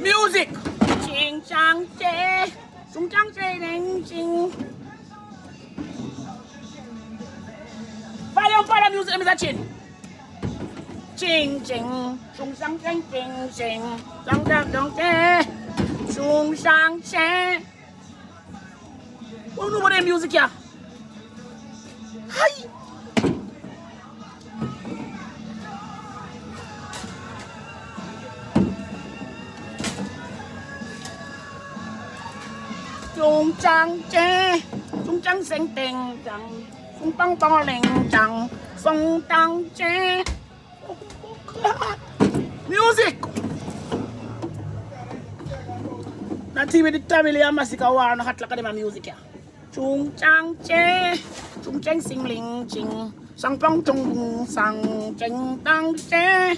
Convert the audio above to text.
music 情长节中长节宁静Fire para music mi chin Ching ching trung sang ching ching ching Trong trong trong chê Trung sang chê Ano ba yung music ya? Hay! Trung trang chê Trung trang sinh tình chẳng Trung tăng to linh chẳng Song tăng chê Music! Nanti kita bila masih kawan hatla ka naman music ya. Chung chang che, chung cheng sing ling ching, sang pang chung sang cheng tang che.